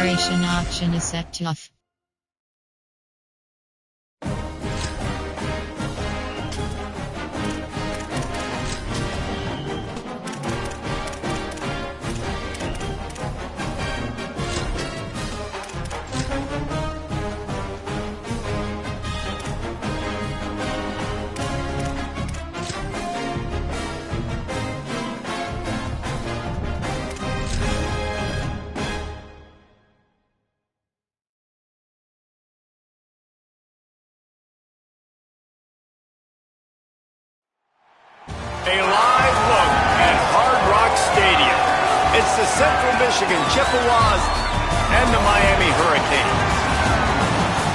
Operation option is set to off. A live look at Hard Rock Stadium. It's the Central Michigan Chippewas and the Miami Hurricanes.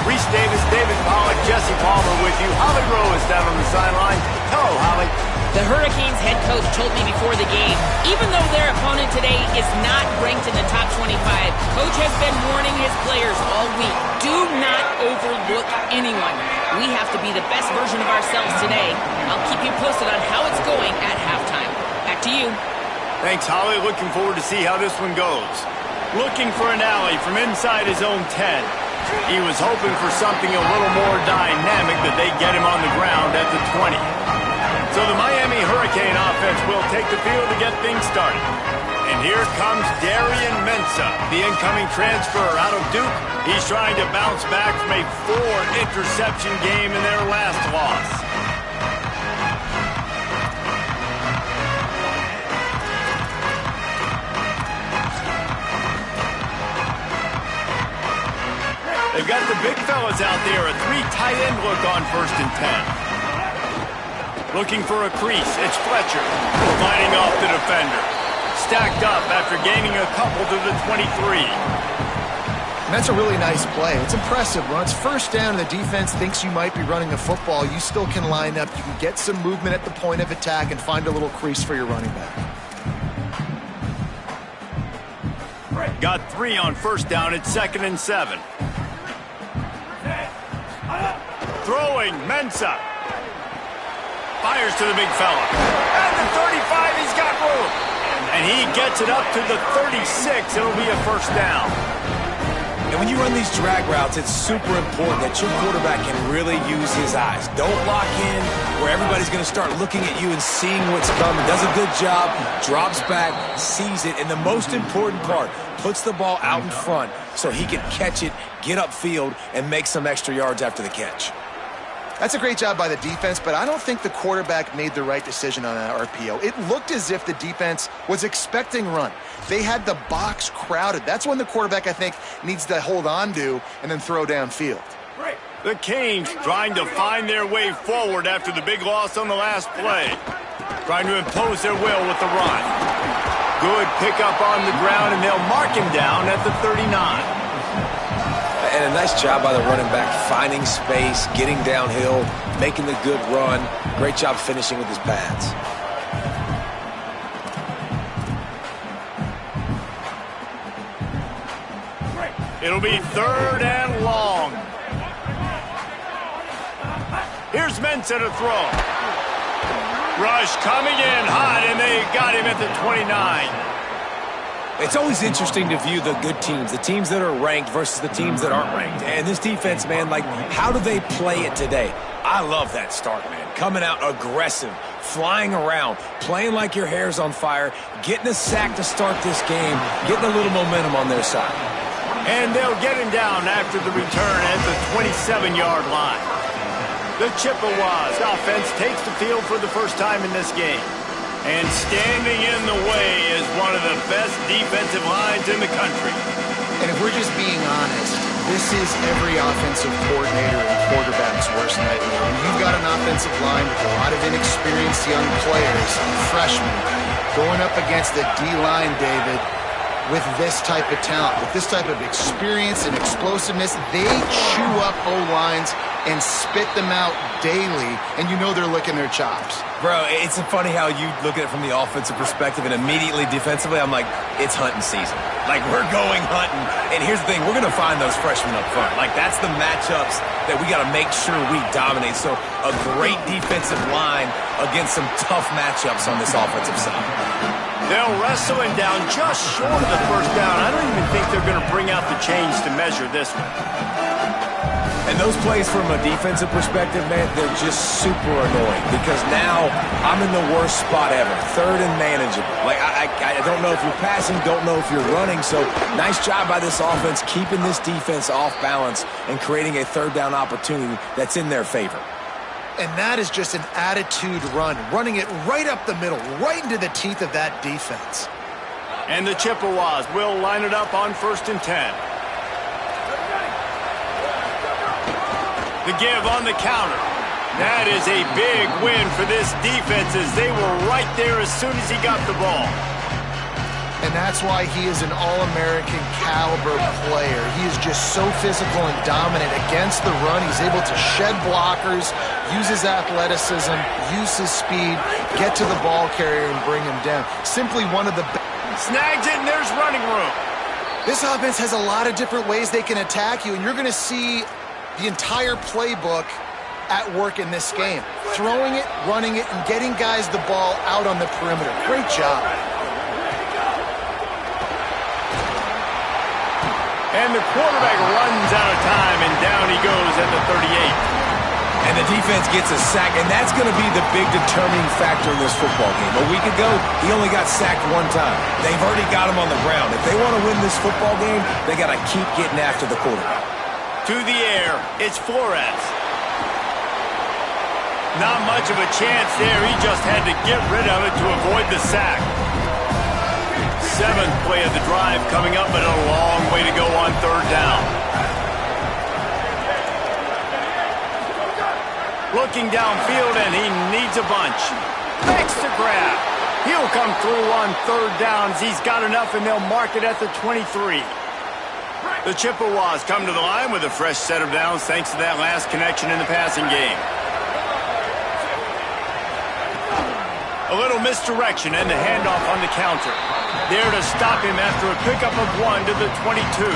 Reese Davis, David Pollack, Jesse Palmer with you. Holly Rowe is down on the sideline. Hello, Holly. The Hurricanes head coach told me before the game, even though their opponent today is not ranked in the top 25, coach has been warning his players all week, do not overlook anyone. We have to be the best version of ourselves today. I'll keep you posted on how it's going at halftime. Back to you. Thanks, Holly. Looking forward to see how this one goes. Looking for an alley from inside his own 10. He was hoping for something a little more dynamic, that they get him on the ground at the 20. So the Miami Hurricane offense will take the field to get things started. And here comes Darian Mensah, the incoming transfer out of Duke. He's trying to bounce back from a 4-interception game in their last loss. They've got the big fellas out there, a 3 tight end look on 1st and 10. Looking for a crease, it's Fletcher, lining off the defender. Stacked up after gaining a couple to the 23. And that's a really nice play. It's impressive. When it's 1st down and the defense thinks you might be running a football, you still can line up. You can get some movement at the point of attack and find a little crease for your running back. Got 3 on 1st down. It's 2nd and 7. Throwing, Mensah. Fires to the big fella. At the 35, he's got room. And he gets it up to the 36. It'll be a 1st down. And when you run these drag routes, it's super important that your quarterback can really use his eyes. Don't lock in where everybody's going to start looking at you and seeing what's coming. Does a good job, drops back, sees it, and the most important part, puts the ball out in front so he can catch it, get upfield, and make some extra yards after the catch. That's a great job by the defense, but I don't think the quarterback made the right decision on that RPO. It looked as if the defense was expecting run. They had the box crowded. That's when the quarterback, I think, needs to hold on to and then throw downfield. The Canes trying to find their way forward after the big loss on the last play. Trying to impose their will with the run. Good pickup on the ground, and they'll mark him down at the 39. And a nice job by the running back, finding space, getting downhill, making the good run. Great job finishing with his pads. It'll be 3rd and long. Here's Mensah to throw. Rush coming in hot, and they got him at the 29. It's always interesting to view the good teams, the teams that are ranked versus the teams that aren't ranked. And this defense, man, like, how do they play it today? I love that start, man. Coming out aggressive, flying around, playing like your hair's on fire, getting a sack to start this game, getting a little momentum on their side. And they'll get him down after the return at the 27-yard line. The Chippewas offense takes the field for the first time in this game. And standing in the way is one of the best defensive lines in the country. And if we're just being honest, this is every offensive coordinator and quarterback's worst nightmare. When you've got an offensive line with a lot of inexperienced young players, freshmen, going up against the D-line, David, with this type of talent, with this type of experience and explosiveness, they chew up O-lines and spit them out daily, and you know they're licking their chops. Bro, it's funny how you look at it from the offensive perspective, and immediately defensively, I'm like, it's hunting season. Like, we're going hunting, and here's the thing, we're going to find those freshmen up front. Like, that's the matchups that we got to make sure we dominate. So a great defensive line against some tough matchups on this offensive side. They'll wrestle him down just short of the first down. I don't even think they're going to bring out the chains to measure this one. And those plays from a defensive perspective, man, they're just super annoying because now I'm in the worst spot ever. Third and manageable. Like, I don't know if you're passing, don't know if you're running. So nice job by this offense keeping this defense off balance and creating a third down opportunity that's in their favor. And that is just an attitude run, running it right up the middle, right into the teeth of that defense. And the Chippewas will line it up on 1st and 10. The give on the counter. That is a big win for this defense as they were right there as soon as he got the ball. And that's why he is an All-American caliber player. He is just so physical and dominant against the run. He's able to shed blockers, use his athleticism, use his speed, get to the ball carrier and bring him down. Simply one of the best. Snags it and there's running room. This offense has a lot of different ways they can attack you, and you're going to see the entire playbook at work in this game. Throwing it, running it, and getting guys the ball out on the perimeter. Great job. And the quarterback runs out of time, and down he goes at the 38. And the defense gets a sack, and that's going to be the big determining factor in this football game. A week ago, he only got sacked one time. They've already got him on the ground. If they want to win this football game, they got to keep getting after the quarterback. To the air, it's Flores. Not much of a chance there. He just had to get rid of it to avoid the sack. 7th play of the drive coming up, but a long way to go on 3rd down. Looking downfield, and he needs a bunch. Makes the grab. He'll come through on 3rd downs. He's got enough, and they'll mark it at the 23. The Chippewas come to the line with a fresh set of downs thanks to that last connection in the passing game. A little misdirection and the handoff on the counter. There to stop him after a pickup of 1 to the 22.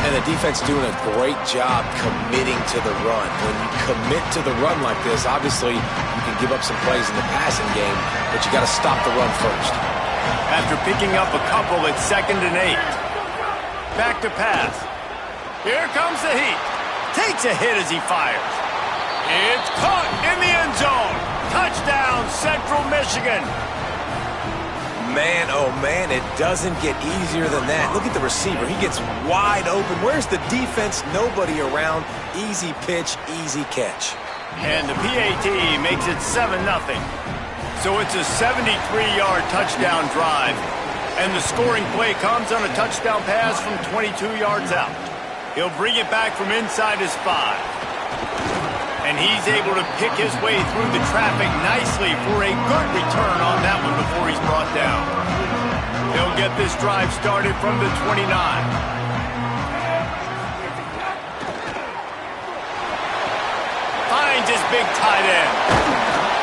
And the defense doing a great job committing to the run. When you commit to the run like this, obviously you can give up some plays in the passing game, but you got to stop the run first. After picking up a couple at 2nd and 8. Back to pass. Here comes the heat. Takes a hit as he fires. It's caught in the end zone. Touchdown, Central Michigan. Man, oh man, it doesn't get easier than that. Look at the receiver. He gets wide open. Where's the defense? Nobody around. Easy pitch, easy catch. And the PAT makes it 7-0. So it's a 73-yard touchdown drive. And the scoring play comes on a touchdown pass from 22 yards out. He'll bring it back from inside his 5. And he's able to pick his way through the traffic nicely for a good return on that one before he's brought down. He'll get this drive started from the 29. Finds his big tight end.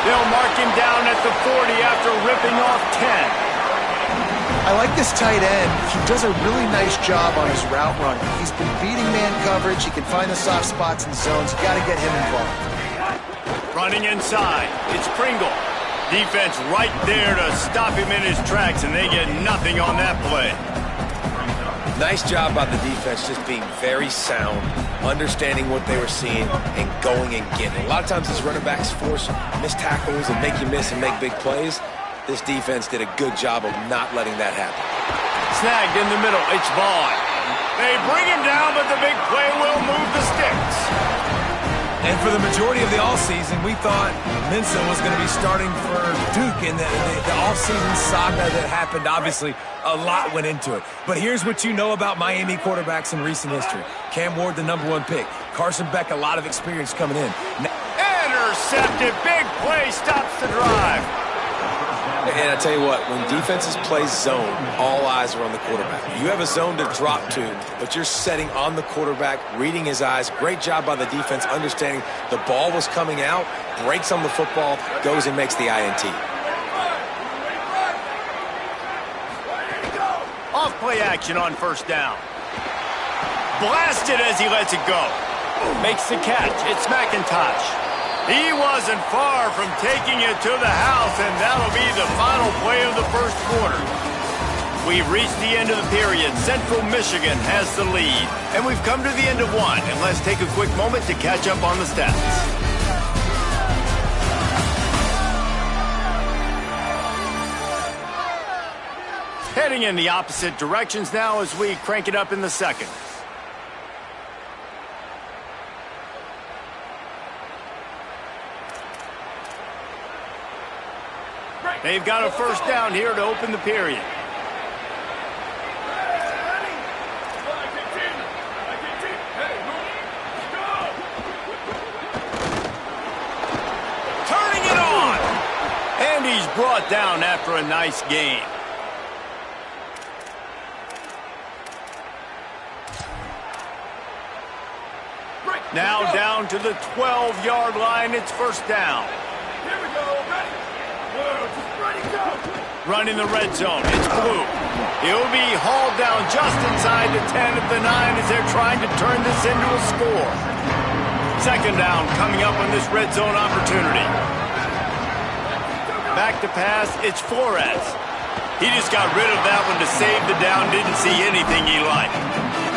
They'll mark him down at the 40 after ripping off 10. I like this tight end. He does a really nice job on his route running. He's been beating man coverage. He can find the soft spots and zones. You got to get him involved. Running inside, it's Pringle. Defense right there to stop him in his tracks, and they get nothing on that play. Nice job by the defense, just being very sound, understanding what they were seeing, and going and getting it. A lot of times these running backs force missed tackles and make you miss and make big plays. This defense did a good job of not letting that happen. Snagged in the middle, it's Vaughn. They bring him down, but the big play will move the sticks. And for the majority of the offseason, we thought Minson was going to be starting for Duke. And the offseason saga that happened, obviously, a lot went into it. But here's what you know about Miami quarterbacks in recent history. Cam Ward, the #1 pick. Carson Beck, a lot of experience coming in. Intercepted, big play, stops the drive. And I tell you what, when defenses play zone, all eyes are on the quarterback. You have a zone to drop to, but you're setting on the quarterback, reading his eyes. Great job by the defense, understanding the ball was coming out, breaks on the football, goes and makes the INT. Off play action on 1st down. Blasted as he lets it go. Makes the catch. It's McIntosh. He wasn't far from taking it to the house, and that'll be the final play of the first quarter. We've reached the end of the period. Central Michigan has the lead, and we've come to the end of one. And let's take a quick moment to catch up on the stats. Heading in the opposite directions now as we crank it up in the second. They've got a first down here to open the period. Turning it on! And he's brought down after a nice game. Now down to the 12-yard line. It's first down. Here we go. Ready, go. Running the red zone. It's Blue. He'll be hauled down just inside the 10 at the 9 as they're trying to turn this into a score. Second down coming up on this red zone opportunity. Back to pass. It's Flores. He just got rid of that one to save the down. Didn't see anything he liked.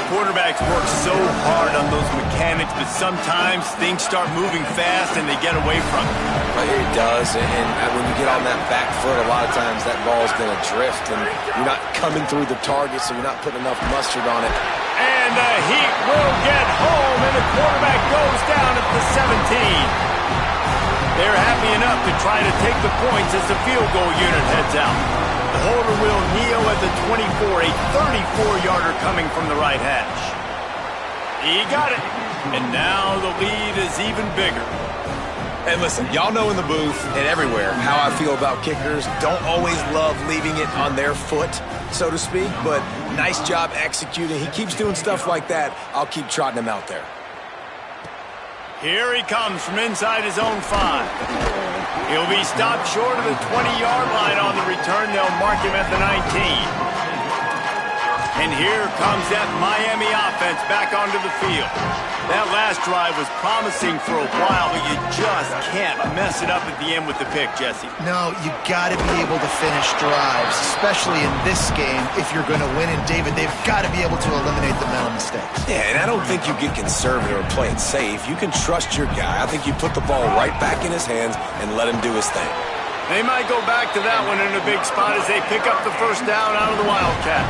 Quarterbacks work so hard on those mechanics, but sometimes things start moving fast and they get away from it. It does, and when you get on that back foot, a lot of times that ball's going to drift, and you're not coming through the target, so you're not putting enough mustard on it. And the Heat will get home, and the quarterback goes down at the 17. They're happy enough to try to take the points as the field goal unit heads out. The holder will kneel at the 24, a 34-yarder coming from the right hash. He got it, and now the lead is even bigger. And listen, y'all know in the booth and everywhere how I feel about kickers. Don't always love leaving it on their foot, so to speak, but nice job executing. He keeps doing stuff like that. I'll keep trotting him out there. Here he comes from inside his own 5. He'll be stopped short of the 20-yard line on the return. They'll mark him at the 19. And here comes that Miami offense back onto the field. That last drive was promising for a while, but you just can't mess it up at the end with the pick, Jesse. No, you got to be able to finish drives, especially in this game if you're going to win. And David, they've got to be able to eliminate the mental mistakes. Yeah, and I don't think you get conservative or play it safe. You can trust your guy. I think you put the ball right back in his hands and let him do his thing. They might go back to that one in a big spot as they pick up the first down out of the Wildcat.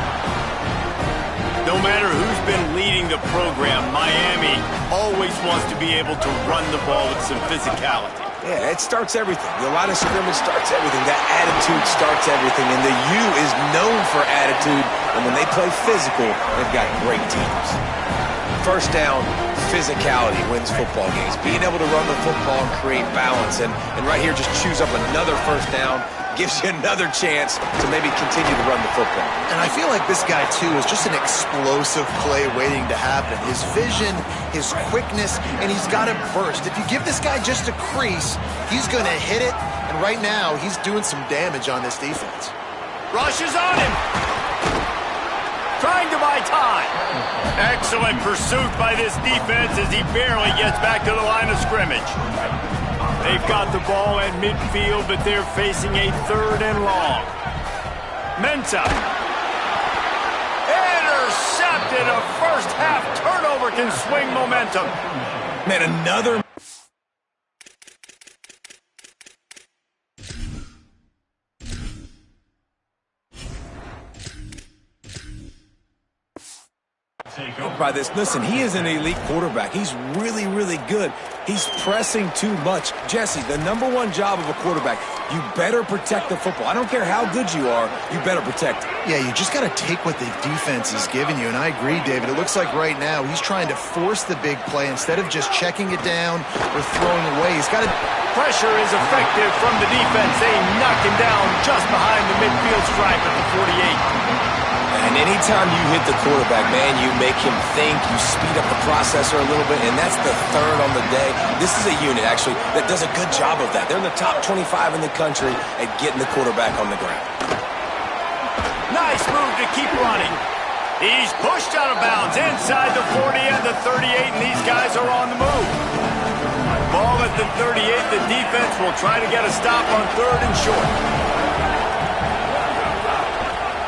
No matter who's been leading the program, Miami always wants to be able to run the ball with some physicality. Yeah, it starts everything. The line of scrimmage starts everything. That attitude starts everything. And the U is known for attitude. And when they play physical, they've got great teams. First down, physicality wins football games. Being able to run the football and create balance. And right here, just choose up another first down. Gives you another chance to maybe continue to run the football. And I feel like this guy, too, is just an explosive play waiting to happen. His vision, his quickness, and he's got a burst. If you give this guy just a crease, he's going to hit it. And right now, he's doing some damage on this defense. Rush is on him. Trying to buy time. Excellent pursuit by this defense as he barely gets back to the line of scrimmage. They've got the ball at midfield, but they're facing a 3rd and long. Mensah. Intercepted. A first-half turnover can swing momentum. Man, another... by this. Listen, he is an elite quarterback. He's really, really good. He's pressing too much. Jesse, the #1 job of a quarterback, you better protect the football. I don't care how good you are, you better protect it. Yeah, you just got to take what the defense is giving you, and I agree, David. It looks like right now he's trying to force the big play instead of just checking it down or throwing away. He's got to... Pressure is effective from the defense. They knock him down just behind the midfield stripe at the 48. And anytime you hit the quarterback, man, you make him think, you speed up the processor a little bit, and that's the 3rd on the day. This is a unit, actually, that does a good job of that. They're in the top 25 in the country at getting the quarterback on the ground. Nice move to keep running. He's pushed out of bounds inside the 40 and the 38, and these guys are on the move. Ball at the 38. The defense will try to get a stop on 3rd and short.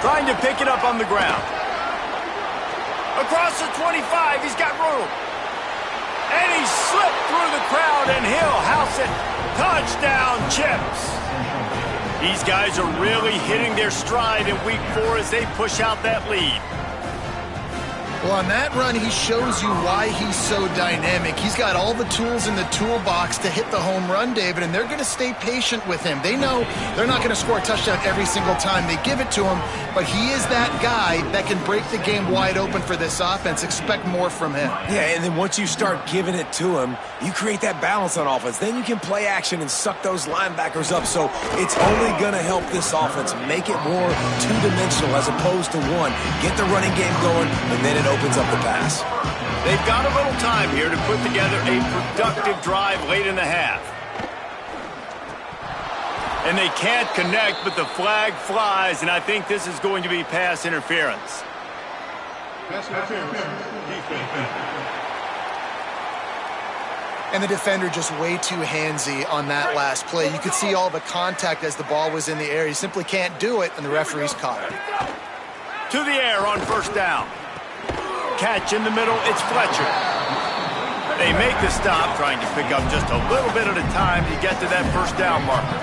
Trying to pick it up on the ground. Across the 25, he's got room. And he slipped through the crowd, and he'll house it. Touchdown, Chips. These guys are really hitting their stride in week 4 as they push out that lead. Well, on that run, he shows you why he's so dynamic. He's got all the tools in the toolbox to hit the home run, David, and they're going to stay patient with him. They know they're not going to score a touchdown every single time they give it to him, but he is that guy that can break the game wide open for this offense. Expect more from him. Yeah, and then once you start giving it to him, you create that balance on offense. Then you can play action and suck those linebackers up. So it's only going to help this offense make it more two-dimensional as opposed to one. Get the running game going, and then it opens up the pass. They've got a little time here to put together a productive drive late in the half. And they can't connect, but the flag flies, and I think this is going to be pass interference. And the defender just way too handsy on that last play. You could see all the contact as the ball was in the air. He simply can't do it, and the referee's caught it. To the air on 1st down. Catch in the middle, it's Fletcher. They make the stop, trying to pick up just a little bit at a time to get to that 1st down marker.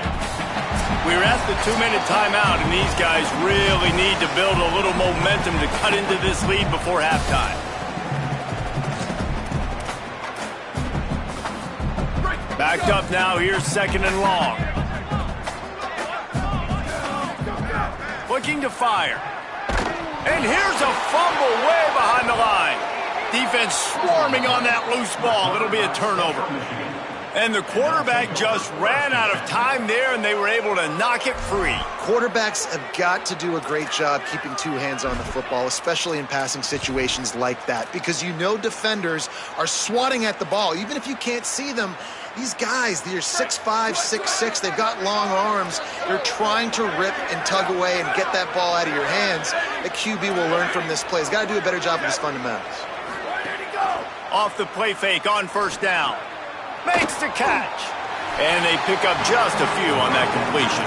We're at the 2-minute timeout, and these guys really need to build a little momentum to cut into this lead before halftime. Backed up now, here's 2nd and long. Looking to fire. And here's a fumble way behind the line. Defense swarming on that loose ball. It'll be a turnover. And the quarterback just ran out of time there, and they were able to knock it free. Quarterbacks have got to do a great job keeping 2 hands on the football, especially in passing situations like that, because you know defenders are swatting at the ball. Even if you can't see them, these guys, they're 6'5", 6'6", they've got long arms. They're trying to rip and tug away and get that ball out of your hands. The QB will learn from this play. He's got to do a better job of his fundamentals. Off the play fake on 1st down. Makes the catch. And they pick up just a few on that completion.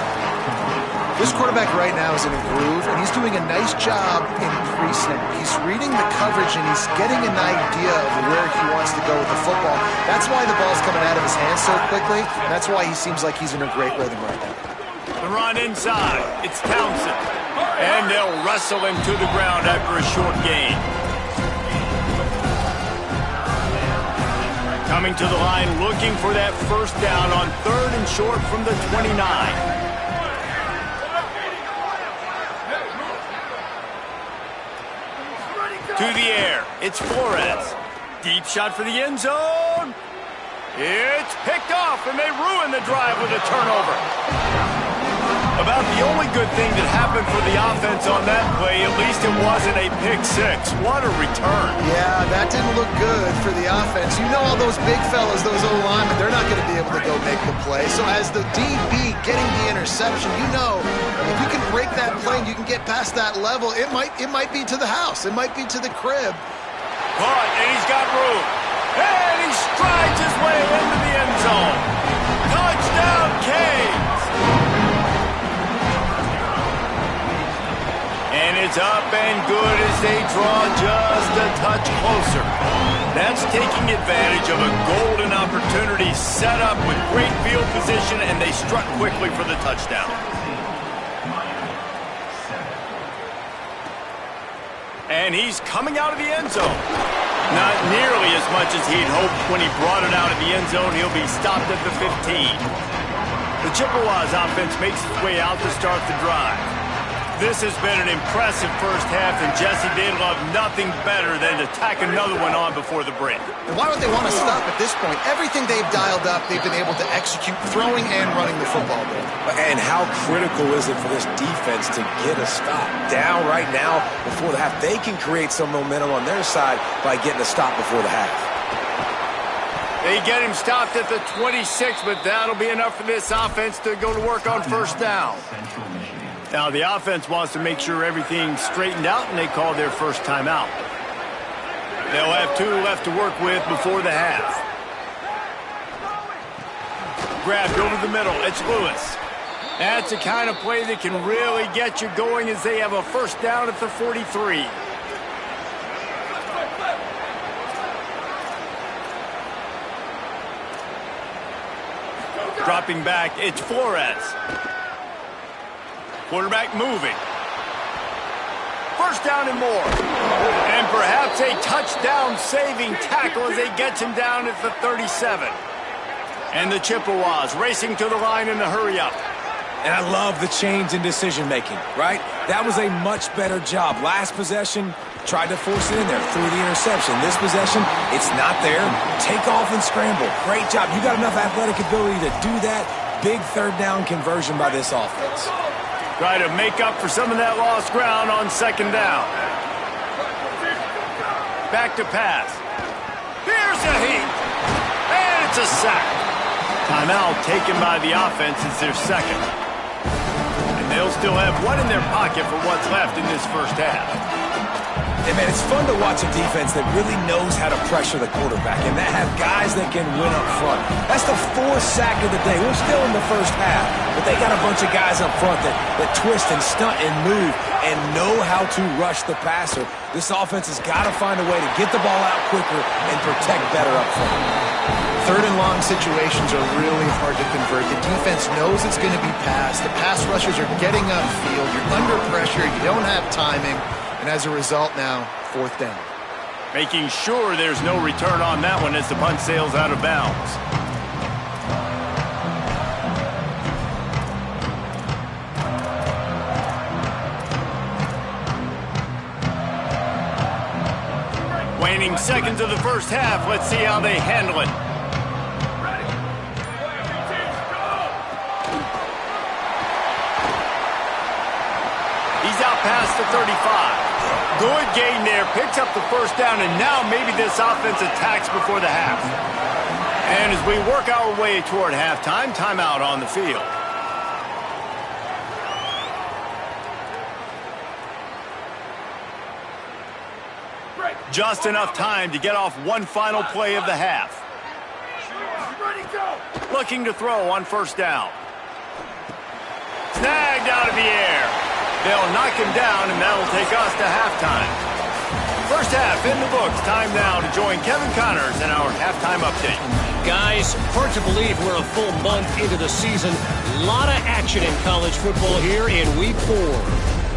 This quarterback right now is in a groove, and he's doing a nice job in pre-snap. He's reading the coverage, and he's getting an idea of where he wants to go with the football. That's why the ball's coming out of his hands so quickly, and that's why he seems like he's in a great rhythm right now. The run inside. It's Townsend. And they'll wrestle him to the ground after a short gain. Coming to the line, looking for that 1st down on 3rd and short from the 29. To the air, it's Flores. Deep shot for the end zone. It's picked off, and they ruin the drive with a turnover. About the only good thing that happened for the offense on that play, at least it wasn't a pick 6. What a return. Yeah, that didn't look good for the offense. You know all those big fellas, those O-linemen, they're not going to be able to go make the play. So as the DB getting the interception, you know if you can break that play and you can get past that level, it might be to the house. It might be to the crib. Caught, and he's got room. And he strides his way into the end zone. Touchdown, Canes. And it's up and good as they draw just a touch closer. That's taking advantage of a golden opportunity set up with great field position, and they struck quickly for the touchdown. And he's coming out of the end zone. Not nearly as much as he'd hoped when he brought it out of the end zone. He'll be stopped at the 15. The Chippewas offense makes its way out to start the drive. This has been an impressive 1st half, and Jesse, they'd love nothing better than to tack another one on before the break. And why would they want to stop at this point? Everything they've dialed up, they've been able to execute, throwing and running the football. And how critical is it for this defense to get a stop? Down right now before the half. They can create some momentum on their side by getting a stop before the half. They get him stopped at the 26, but that'll be enough for this offense to go to work on 1st down. Now, the offense wants to make sure everything's straightened out, and they call their 1st timeout. They'll have 2 left to work with before the half. Grabbed over the middle. It's Lewis. That's the kind of play that can really get you going as they have a first down at the 43. Dropping back, it's Flores. Quarterback moving. First down and more. And perhaps a touchdown-saving tackle as they get him down at the 37. And the Chippewas racing to the line in a hurry-up. And I love the change in decision-making, right? That was a much better job. Last possession, tried to force it in there, threw the interception. This possession, it's not there. Take off and scramble. Great job. You got enough athletic ability to do that. Big third down conversion by this offense. Try to make up for some of that lost ground on second down. Back to pass. Here's a heat. And it's a sack. Timeout taken by the offense. It's their second. And they'll still have one in their pocket for what's left in this first half. Hey, man, it's fun to watch a defense that really knows how to pressure the quarterback and that have guys that can win up front. That's the fourth sack of the day. We're still in the first half, but they got a bunch of guys up front that twist and stunt and move and know how to rush the passer. This offense has got to find a way to get the ball out quicker and protect better up front. Third and long situations are really hard to convert. The defense knows it's going to be passed. The pass rushers are getting upfield. You're under pressure. You don't have timing. And as a result now, fourth down. Making sure there's no return on that one as the punt sails out of bounds. Waning seconds of the first half. Let's see how they handle it. He's out past the 35. Good gain there, picks up the first down, and now maybe this offense attacks before the half. And as we work our way toward halftime, timeout on the field. Just enough time to get off one final play of the half. Looking to throw on first down. Snagged out of the air. They'll knock him down, and that'll take us to halftime. First half in the books. Time now to join Kevin Connors in our halftime update. Guys, hard to believe we're a full month into the season. A lot of action in college football here in Week 4.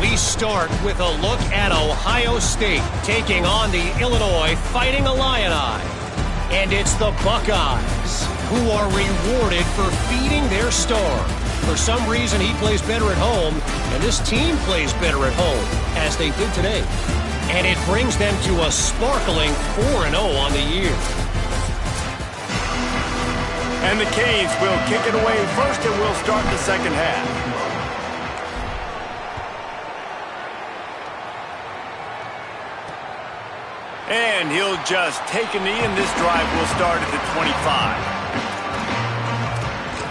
We start with a look at Ohio State taking on the Illinois Fighting Illini. And it's the Buckeyes who are rewarded for feeding their star. For some reason, he plays better at home, and this team plays better at home, as they did today. And it brings them to a sparkling 4-0 on the year. And the Canes will kick it away first, and we'll start the second half. And he'll just take a knee, and this drive will start at the 25.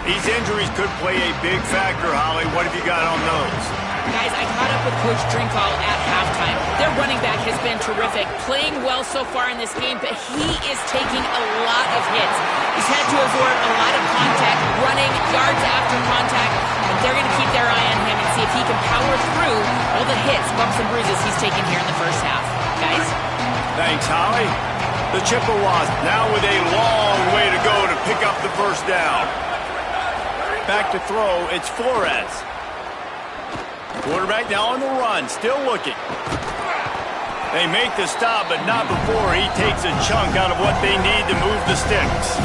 These injuries could play a big factor, Holly. What have you got on those? Guys, I caught up with Coach Drinkall at halftime. Their running back has been terrific, playing well so far in this game, but he is taking a lot of hits. He's had to avoid a lot of contact, running yards after contact, but they're going to keep their eye on him and see if he can power through all the hits, bumps, and bruises he's taken here in the first half. Guys? Thanks, Holly. The Chippewas now with a long way to go to pick up the first down. Back to throw, it's Flores. Quarterback now on the run, still looking. They make the stop, but not before he takes a chunk out of what they need to move the sticks.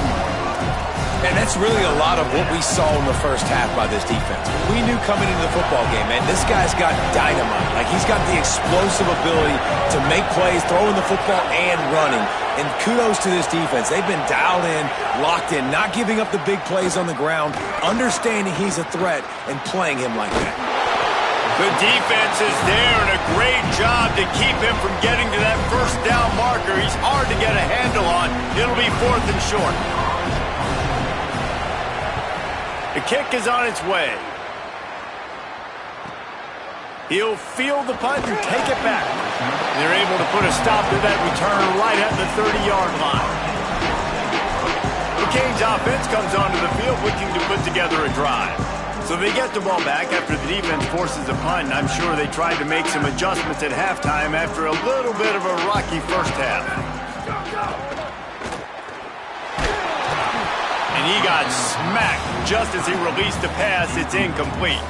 And that's really a lot of what we saw in the first half by this defense. We knew coming into the football game, man, this guy's got dynamite. Like, he's got the explosive ability to make plays, throwing the football and running. And kudos to this defense. They've been dialed in, locked in, not giving up the big plays on the ground, understanding he's a threat, and playing him like that. The defense is there, and a great job to keep him from getting to that first down marker. He's hard to get a handle on. It'll be 4th and short. The kick is on its way. He'll field the punt and take it back. They're able to put a stop to that return right at the 30-yard line. The Hurricanes offense comes onto the field looking to put together a drive. So they get the ball back after the defense forces a punt, and I'm sure they tried to make some adjustments at halftime after a little bit of a rocky first half. And he got smacked just as he released the pass. It's incomplete.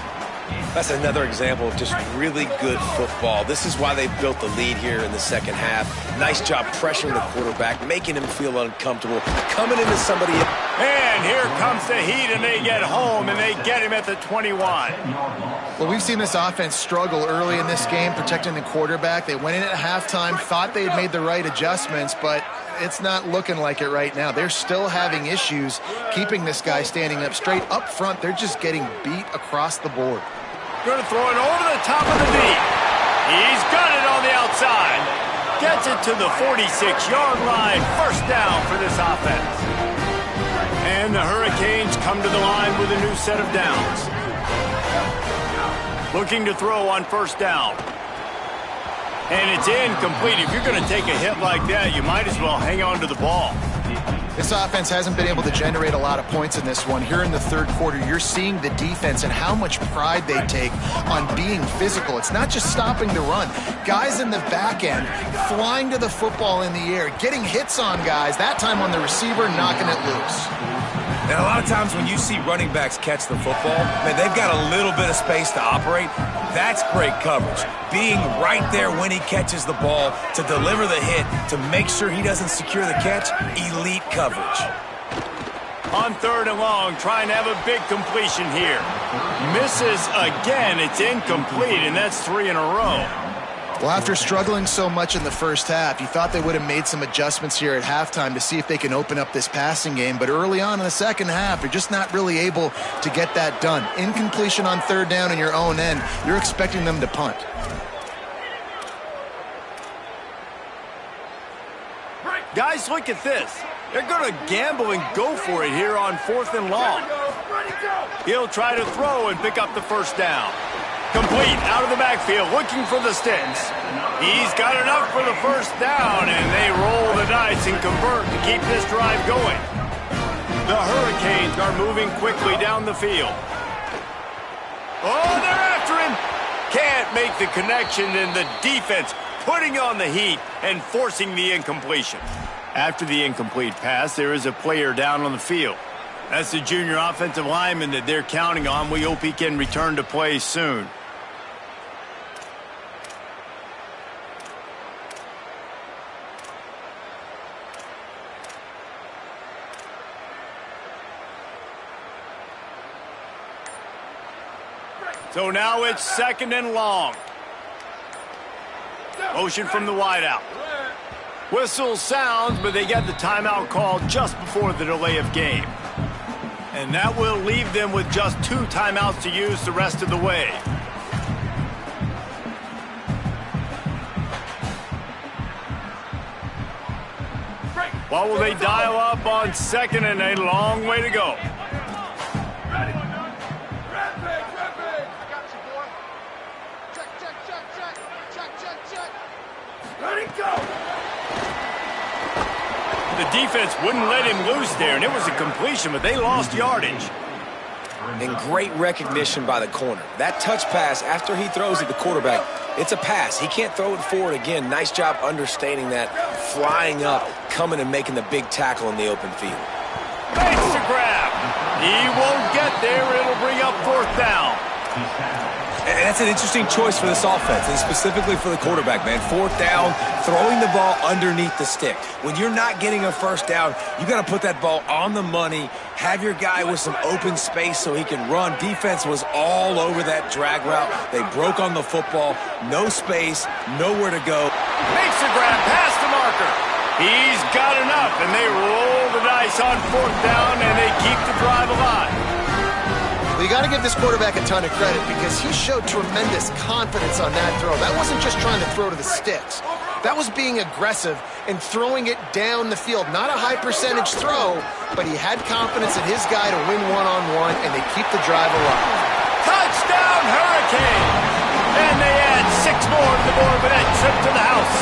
That's another example of just really good football. This is why they built the lead here in the second half. Nice job pressuring the quarterback, making him feel uncomfortable, coming into somebody. And here comes the Heat, and they get home, and they get him at the 21. Well, we've seen this offense struggle early in this game, protecting the quarterback. They went in at halftime, thought they had made the right adjustments, but it's not looking like it right now. They're still having issues keeping this guy standing up straight. Up front, they're just getting beat across the board. Going to throw it over the top of the deep. He's got it on the outside. Gets it to the 46-yard line. First down for this offense. And the Hurricanes come to the line with a new set of downs. Looking to throw on first down. And it's incomplete. If you're going to take a hit like that, you might as well hang on to the ball. This offense hasn't been able to generate a lot of points in this one. Here in the third quarter, you're seeing the defense and how much pride they take on being physical. It's not just stopping the run. Guys in the back end flying to the football in the air, getting hits on guys, that time on the receiver, knocking it loose. And a lot of times when you see running backs catch the football, man, they've got a little bit of space to operate. That's great coverage. Being right there when he catches the ball to deliver the hit, to make sure he doesn't secure the catch, elite coverage. On third and long, trying to have a big completion here. Misses again. It's incomplete, and that's 3 in a row. Well, after struggling so much in the first half, you thought they would have made some adjustments here at halftime to see if they can open up this passing game. But early on in the second half, they're just not really able to get that done. Incompletion on third down in your own end, you're expecting them to punt. Guys, look at this. They're going to gamble and go for it here on 4th and long. He'll try to throw and pick up the first down. Complete out of the backfield, looking for the sticks. He's got enough for the first down, and they roll the dice and convert to keep this drive going. The Hurricanes are moving quickly down the field. Oh, they're after him. Can't make the connection, and the defense putting on the heat and forcing the incompletion. After the incomplete pass, there is a player down on the field. That's the junior offensive lineman that they're counting on. We hope he can return to play soon. So now it's 2nd and long. Motion from the wideout. Whistle sounds, but they get the timeout called just before the delay of game. And that will leave them with just 2 timeouts to use the rest of the way. What will they dial up on 2nd and a long way to go? The defense wouldn't let him loose there, and it was a completion, but they lost yardage. And great recognition by the corner. That touch pass after he throws at the quarterback, it's a pass. He can't throw it forward again. Nice job understanding that, flying up, coming and making the big tackle in the open field. Makes the grab. He won't get there. It'll bring up 4th down. And that's an interesting choice for this offense, and specifically for the quarterback, man. 4th down, throwing the ball underneath the stick. When you're not getting a first down, you got to put that ball on the money, have your guy with some open space so he can run. Defense was all over that drag route. They broke on the football, no space, nowhere to go. Makes the grab past the marker. He's got enough, and they roll the dice on 4th down, and they keep the drive alive. Well, you got to give this quarterback a ton of credit because he showed tremendous confidence on that throw. That wasn't just trying to throw to the sticks. That was being aggressive and throwing it down the field. Not a high percentage throw, but he had confidence in his guy to win one-on-one, and they keep the drive alive. Touchdown, Hurricane! And they add 6 more to the board with that trip to the house.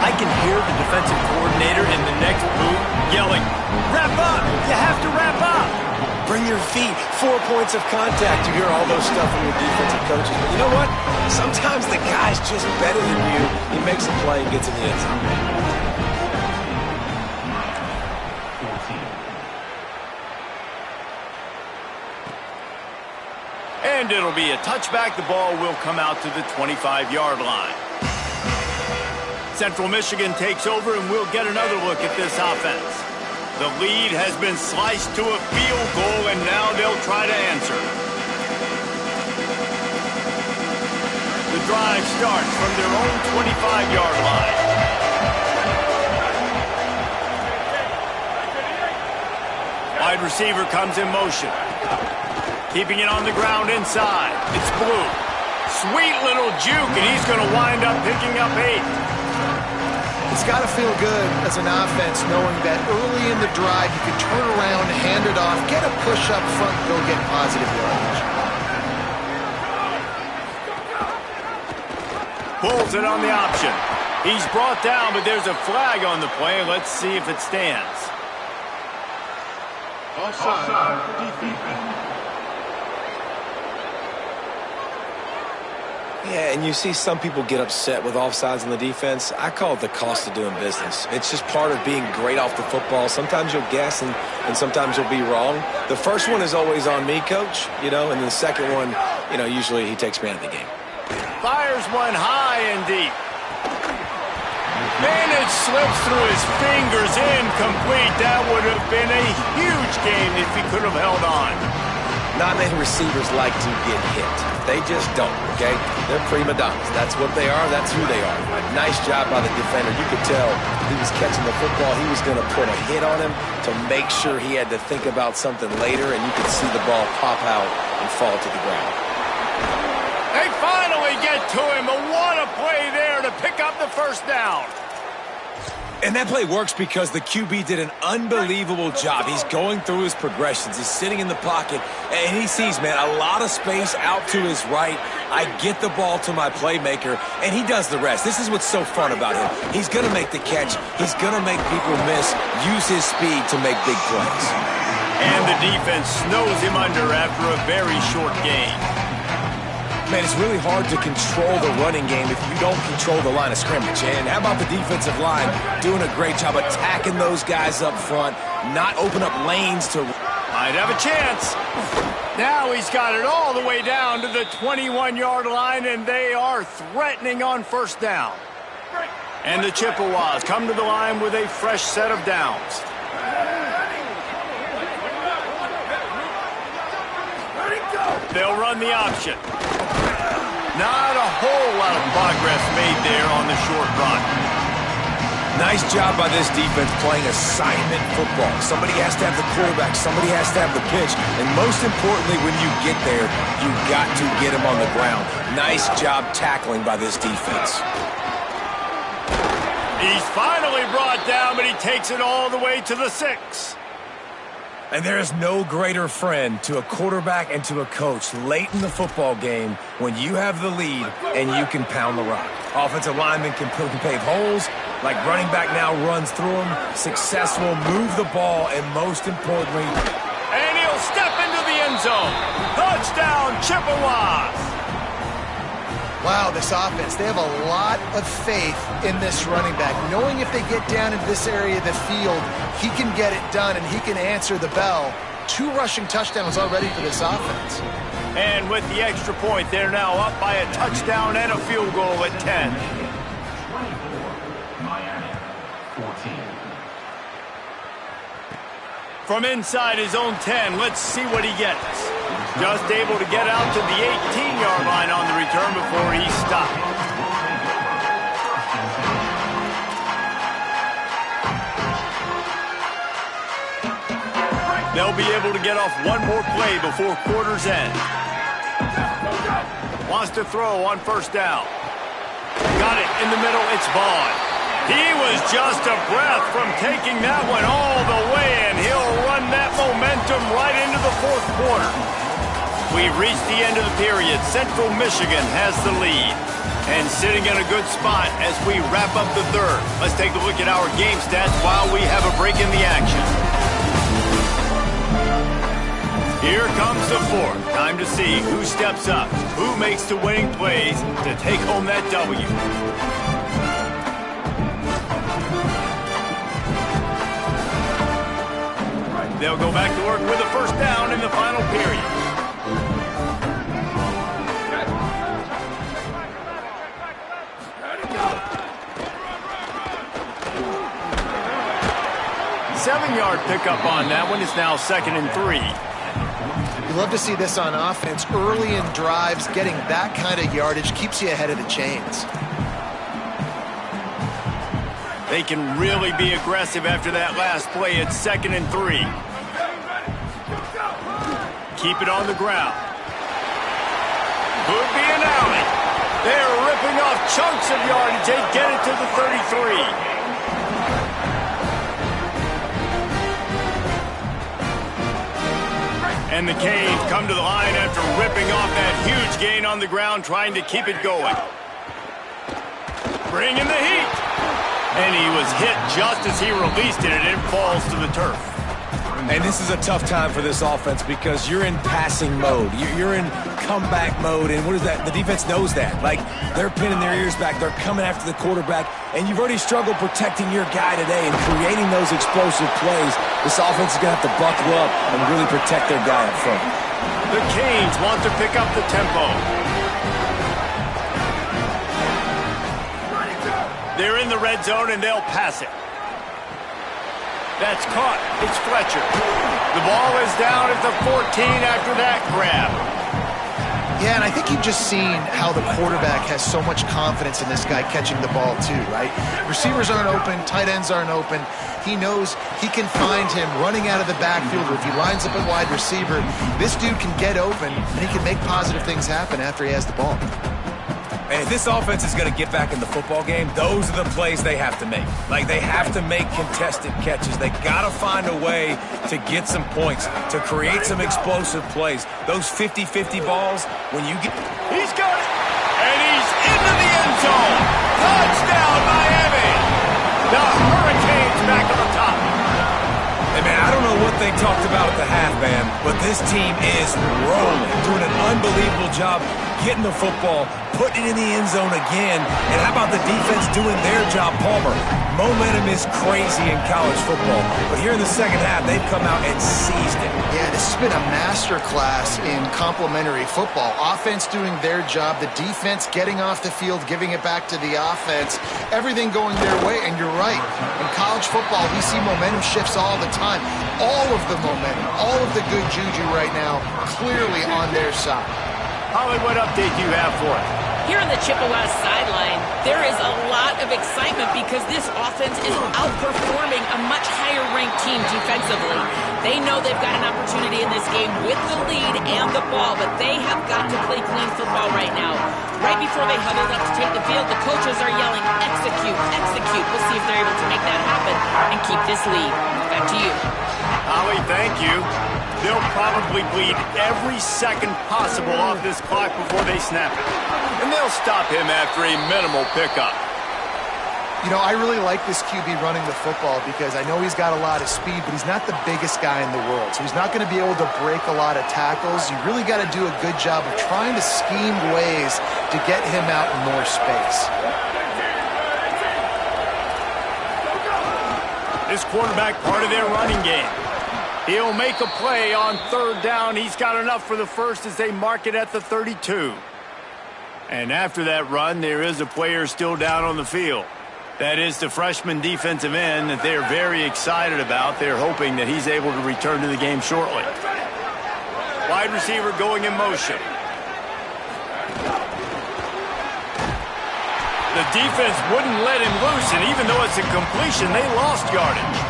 I can hear the offensive coordinator in the next booth yelling, "Wrap up! You have to wrap up!" Bring your feet, 4 points of contact. You hear all those stuff from your defensive coaches. But you know what? Sometimes the guy's just better than you. He makes a play and gets in the end zone. And it'll be a touchback. The ball will come out to the 25-yard line. Central Michigan takes over, and we'll get another look at this offense. The lead has been sliced to a field goal, and now they'll try to answer. The drive starts from their own 25-yard line. Wide receiver comes in motion. Keeping it on the ground inside. It's Blue. Sweet little juke, and he's going to wind up picking up 8. It's got to feel good as an offense knowing that early in the drive you can turn around, hand it off, get a push up front, and go get positive yardage. Pulls it on the option. He's brought down, but there's a flag on the play. Let's see if it stands. Offside. Defense. Yeah, and you see some people get upset with offsides in the defense. I call it the cost of doing business. It's just part of being great off the football. Sometimes you'll guess and sometimes you'll be wrong. The first one is always on me, Coach, and then the second one, usually he takes me out of the game. Fires one high and deep. And it slips through his fingers, incomplete. That would have been a huge game if he could have held on. Not many receivers like to get hit. They just don't, okay? They're prima donnas. That's what they are. That's who they are. Nice job by the defender. You could tell he was catching the football. He was going to put a hit on him to make sure he had to think about something later, and you could see the ball pop out and fall to the ground. They finally get to him, but what a play there to pick up the first down. And that play works because the QB did an unbelievable job. He's going through his progressions. He's sitting in the pocket, and he sees, man, a lot of space out to his right. I get the ball to my playmaker, and he does the rest. This is what's so fun about him. He's going to make the catch. He's going to make people miss, use his speed to make big plays. And the defense snows him under after a very short game. Man, it's really hard to control the running game if you don't control the line of scrimmage. And how about the defensive line doing a great job attacking those guys up front, not open up lanes to... Might have a chance. Now he's got it all the way down to the 21-yard line, and they are threatening on first down. And the Chippewas come to the line with a fresh set of downs. They'll run the option. Not a whole lot of progress made there on the short run. Nice job by this defense playing assignment football. Somebody has to have the quarterback. Somebody has to have the pitch. And most importantly, when you get there, you got to get him on the ground. Nice job tackling by this defense. He's finally brought down, but he takes it all the way to the 6. And there is no greater friend to a quarterback and to a coach late in the football game when you have the lead and you can pound the rock. Offensive linemen can pave holes, like running back now runs through them. Successful, move the ball, and most importantly... And he'll step into the end zone. Touchdown, Chippewas! Wow, this offense, they have a lot of faith in this running back. Knowing if they get down into this area of the field, he can get it done and he can answer the bell. 2 rushing touchdowns already for this offense. And with the extra point, they're now up by a touchdown and a field goal at 10. 24, Miami, 14. From inside his own 10, let's see what he gets. Just able to get out to the 18-yard line on the return before he stopped. They'll be able to get off one more play before quarter's end. Wants to throw on first down. Got it in the middle, it's Vaughn. He was just a breath from taking that one all the way, and he'll run that momentum right into the fourth quarter. We've reached the end of the period. Central Michigan has the lead. And sitting in a good spot as we wrap up the third. Let's take a look at our game stats while we have a break in the action. Here comes the fourth. Time to see who steps up, who makes the winning plays to take home that W. They'll go back to work with a first down in the final period. Seven-yard pickup on that one. It's now 2nd and 3. You love to see this on offense. Early in drives, getting that kind of yardage keeps you ahead of the chains. They can really be aggressive after that last play. It's 2nd and 3. Keep it on the ground. Could be an alley. They're ripping off chunks of yardage. They get it to the 33. And the Canes come to the line after ripping off that huge gain on the ground, trying to keep it going. Bringing the heat. And he was hit just as he released it, and it falls to the turf. And this is a tough time for this offense because you're in passing mode. You're in comeback mode, and what is that? The defense knows that. Like, they're pinning their ears back. They're coming after the quarterback, and you've already struggled protecting your guy today and creating those explosive plays. This offense is going to have to buckle up and really protect their guy up front. The Canes want to pick up the tempo. They're in the red zone, and they'll pass it. That's caught. It's Fletcher. The ball is down at the 14 after that grab. Yeah, and I think you've just seen how the quarterback has so much confidence in this guy catching the ball too, right? Receivers aren't open, tight ends aren't open. He knows he can find him running out of the backfield, or if he lines up at wide receiver, this dude can get open, and he can make positive things happen after he has the ball. And if this offense is going to get back in the football game, those are the plays they have to make. Like, they have to make contested catches. They got to find a way to get some points, to create some explosive plays. Those 50-50 balls, when you get... He's got it! And he's into the end zone! Touchdown, Miami! The Hurricanes back on top. Hey, man, I don't know what they talked about at the half, man, but this team is rolling, doing an unbelievable job getting the football, putting it in the end zone again. And how about the defense doing their job, Palmer? Momentum is crazy in college football, but here in the second half, they've come out and seized it. Yeah, this has been a masterclass in complementary football. Offense doing their job, the defense getting off the field, giving it back to the offense, everything going their way. And you're right, in college football, we see momentum shifts all the time. All of the momentum, all of the good juju right now, clearly on their side. Holly, what update do you have for us? Here on the Chippewa sideline, there is a lot of excitement because this offense is outperforming a much higher-ranked team defensively. They know they've got an opportunity in this game with the lead and the ball, but they have got to play clean football right now. Right before they huddled up to take the field, the coaches are yelling, execute, execute. We'll see if they're able to make that happen and keep this lead. Back to you. Holly, thank you. They'll probably bleed every second possible off this clock before they snap it. And they'll stop him after a minimal pickup. You know, I really like this QB running the football because I know he's got a lot of speed, but he's not the biggest guy in the world. So he's not going to be able to break a lot of tackles. You really got to do a good job of trying to scheme ways to get him out in more space. This quarterback, part of their running game. He'll make a play on third down. He's got enough for the first as they mark it at the 32. And after that run, there is a player still down on the field. That is the freshman defensive end that they're very excited about. They're hoping that he's able to return to the game shortly. Wide receiver going in motion. The defense wouldn't let him loose, and even though it's a completion, they lost yardage.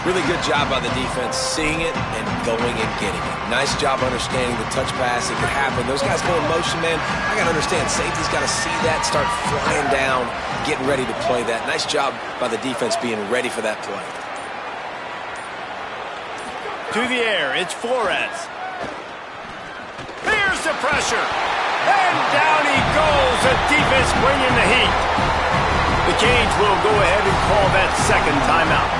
Really good job by the defense, seeing it and going and getting it. Nice job understanding the touch pass. It could happen. Those guys go in motion, man. I got to understand, safety's got to see that, start flying down, getting ready to play that. Nice job by the defense being ready for that play. To the air, it's Flores. Here's the pressure. And down he goes. The defense bringing the heat. The Canes will go ahead and call that second timeout.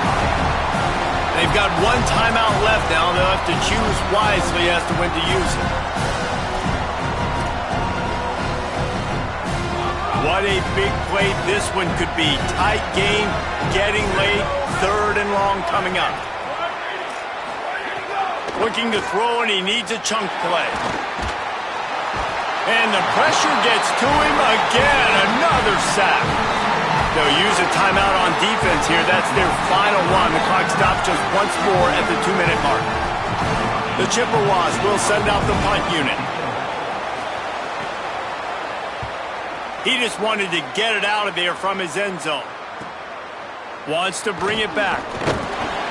They've got one timeout left now. They'll have to choose wisely as to when to use it. What a big play this one could be. Tight game, getting late, third and long coming up. Looking to throw, and he needs a chunk play. And the pressure gets to him again. Another sack. They'll use a timeout on defense here. That's their final one. The clock stops just once more at the 2-minute mark. The Chippewas will send out the punt unit. He just wanted to get it out of there from his end zone. Wants to bring it back.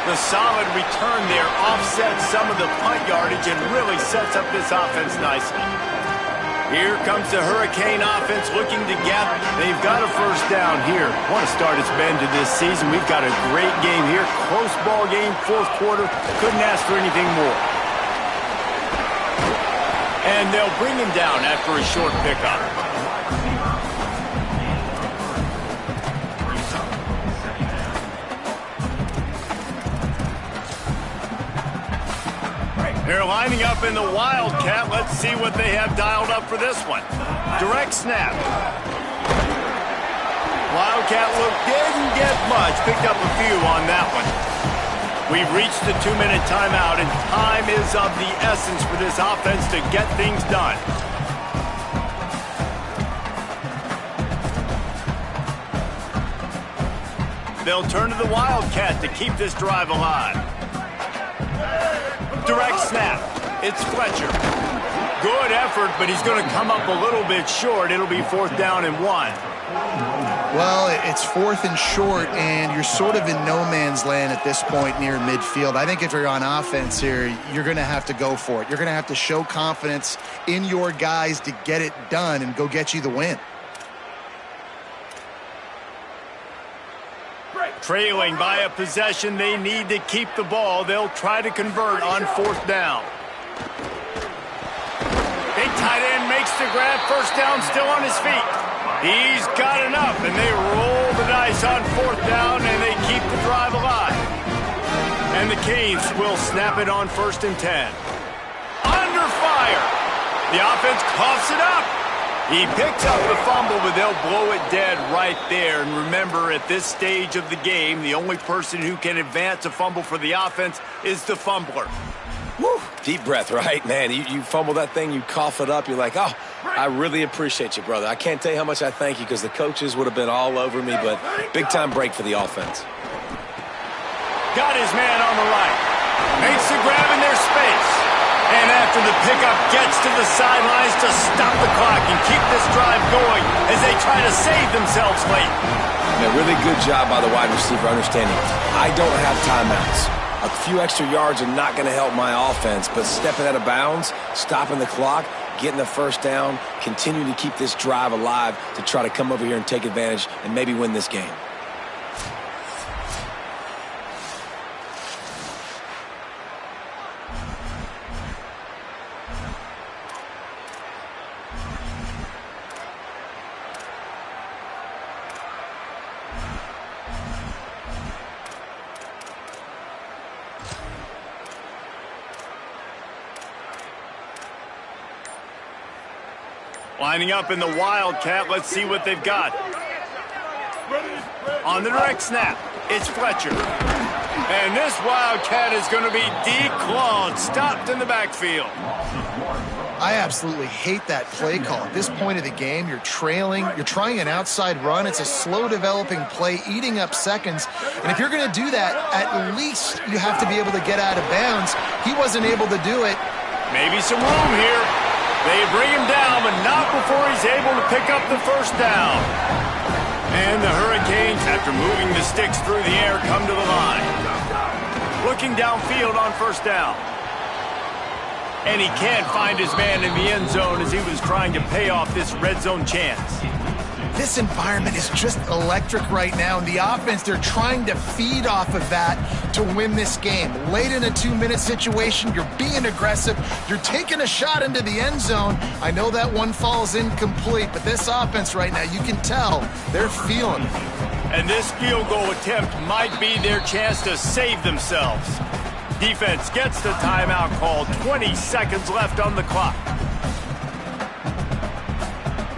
The solid return there offsets some of the punt yardage and really sets up this offense nicely. Here comes the Hurricane offense looking to gather. They've got a first down here. Want to start its bend to this season. We've got a great game here. Close ball game, fourth quarter. Couldn't ask for anything more. And they'll bring him down after a short pickup. They're lining up in the Wildcat. Let's see what they have dialed up for this one. Direct snap. Wildcat look didn't get much. Picked up a few on that one. We've reached the 2-minute timeout, and time is of the essence for this offense to get things done. They'll turn to the Wildcat to keep this drive alive. Direct snap. It's Fletcher. Good effort, but he's going to come up a little bit short. It'll be 4th down and 1. Well, it's 4th and short, and you're sort of in no man's land at this point near midfield. I think if you're on offense here, you're going to have to go for it. You're going to have to show confidence in your guys to get it done and go get you the win. Trailing by a possession, they need to keep the ball. They'll try to convert on 4th down. Big tight end makes the grab. First down, still on his feet. He's got enough, and they roll the dice on 4th down, and they keep the drive alive. And the Canes will snap it on 1st and 10. Under fire. The offense coughs it up. He picks up the fumble, but they'll blow it dead right there. And remember, at this stage of the game, the only person who can advance a fumble for the offense is the fumbler. Woo. Deep breath, right? Man, you fumble that thing, you cough it up, you're like, oh, I really appreciate you, brother. I can't tell you how much I thank you because the coaches would have been all over me, but big-time break for the offense. Got his man on the right. Makes the grab in their space. And after the pickup, gets to the sidelines to stop the clock and keep this drive going as they try to save themselves late. A really good job by the wide receiver understanding I don't have timeouts. A few extra yards are not going to help my offense, but stepping out of bounds, stopping the clock, getting the first down, continue to keep this drive alive to try to come over here and take advantage and maybe win this game. Lining up in the Wildcat. Let's see what they've got. On the direct snap, it's Fletcher. And this Wildcat is going to be declawed, stopped in the backfield. I absolutely hate that play call. At this point of the game, you're trailing, you're trying an outside run. It's a slow developing play, eating up seconds. And if you're going to do that, at least you have to be able to get out of bounds. He wasn't able to do it. Maybe some room here. They bring him down, but not before he's able to pick up the first down. And the Hurricanes, after moving the sticks through the air, come to the line. Looking downfield on first down. And he can't find his man in the end zone as he was trying to pay off this red zone chance. This environment is just electric right now, and the offense, they're trying to feed off of that to win this game. Late in a 2-minute situation, you're being aggressive, you're taking a shot into the end zone. I know that one falls incomplete, but this offense right now, you can tell they're feeling it. And this field goal attempt might be their chance to save themselves. Defense gets the timeout called. 20 seconds left on the clock.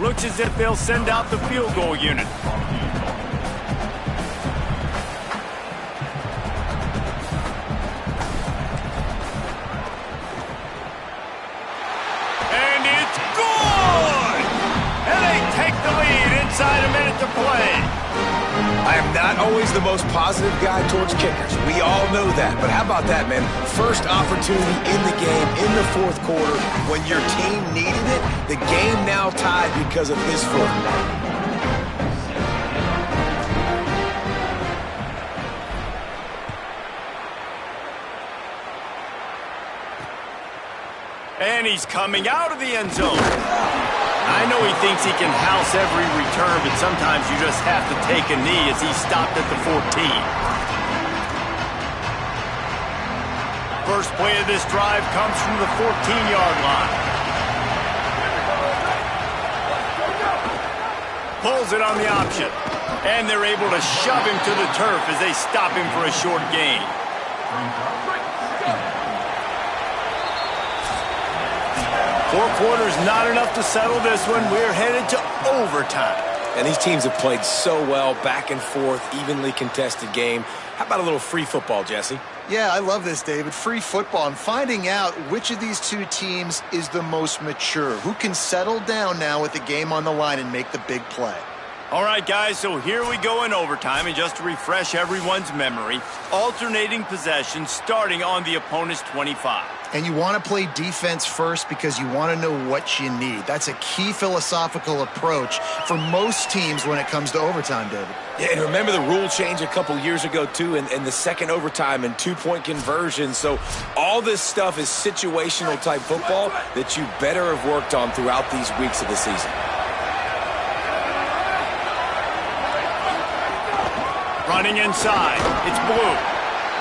Looks as if they'll send out the field goal unit. And it's good! And they take the lead inside a minute to play. I am not always the most positive guy towards kickers. We all know that. But how about that, man? First opportunity in the game, in the fourth quarter, when your team needed it, the game now tied because of his foot. And he's coming out of the end zone. I know he thinks he can house every return, but sometimes you just have to take a knee as he stopped at the 14. First play of this drive comes from the 14-yard line. Pulls it on the option. And they're able to shove him to the turf as they stop him for a short gain. 4 quarters not enough to settle this one. We're headed to overtime. And these teams have played so well, back and forth, evenly contested game. How about a little free football, Jesse? Yeah, I love this, David. Free football. I'm finding out which of these two teams is the most mature, who can settle down now with the game on the line and make the big play. All right, guys, so here we go in overtime, and just to refresh everyone's memory, alternating possession starting on the opponent's 25. And you want to play defense first because you want to know what you need. That's a key philosophical approach for most teams when it comes to overtime, David. Yeah, and remember the rule change a couple years ago, too, and the second overtime and 2-point conversion. So all this stuff is situational type football that you better have worked on throughout these weeks of the season. Running inside, it's Blue.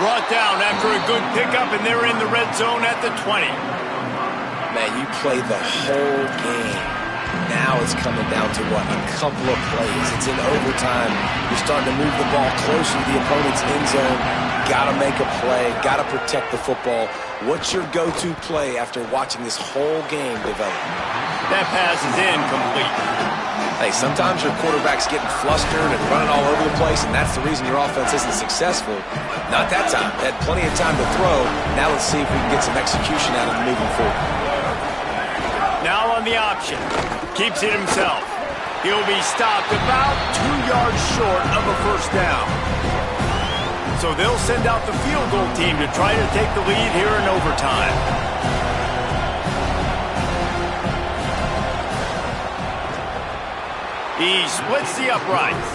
Brought down after a good pickup, and they're in the red zone at the 20. Man, you play the whole game. Now it's coming down to, what, a couple of plays. It's in overtime. You're starting to move the ball closer to the opponent's end zone. Got to make a play. Got to protect the football. What's your go-to play after watching this whole game develop? That pass is incomplete. Hey, sometimes your quarterback's getting flustered and running all over the place, and that's the reason your offense isn't successful. Not that time. They had plenty of time to throw. Now let's see if we can get some execution out of them moving forward. Now on the option. Keeps it himself. He'll be stopped about 2 yards short of a first down. So they'll send out the field goal team to try to take the lead here in overtime. He splits the uprights,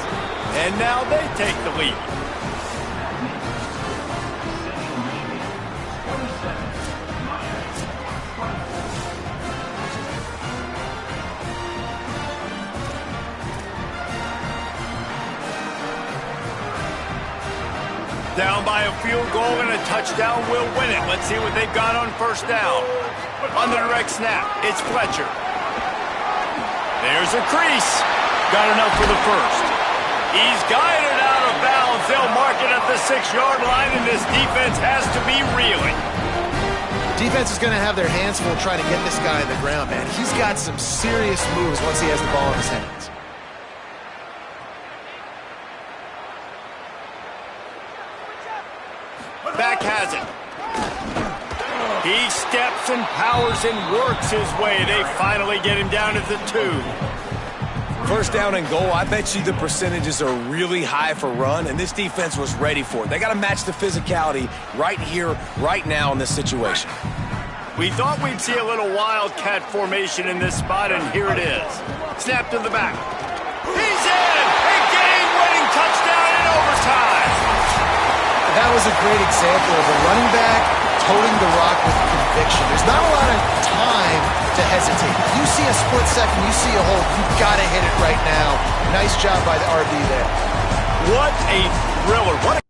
and now they take the lead. Down by a field goal and a touchdown will win it. Let's see what they've got on first down. On the direct snap, it's Fletcher. There's a crease. Got enough for the first. He's guided out of bounds. They'll mark it at the 6-yard line, and this defense has to be reeling. Defense is going to have their hands full trying to get this guy on the ground, man. He's got some serious moves once he has the ball in his hands. Back has it. He steps and powers and works his way. They finally get him down at the 2. First down and goal, I bet you the percentages are really high for run, and this defense was ready for it. They got to match the physicality right here, right now in this situation. We thought we'd see a little wildcat formation in this spot, and here it is. Snap to the back. He's in! A game-winning touchdown in overtime! That was a great example of a running back toting the rock with conviction. There's not a lot of time to hesitate. You see a split second, you see a hole, you've got to hit it right now. Nice job by the RB there. What a thriller. What a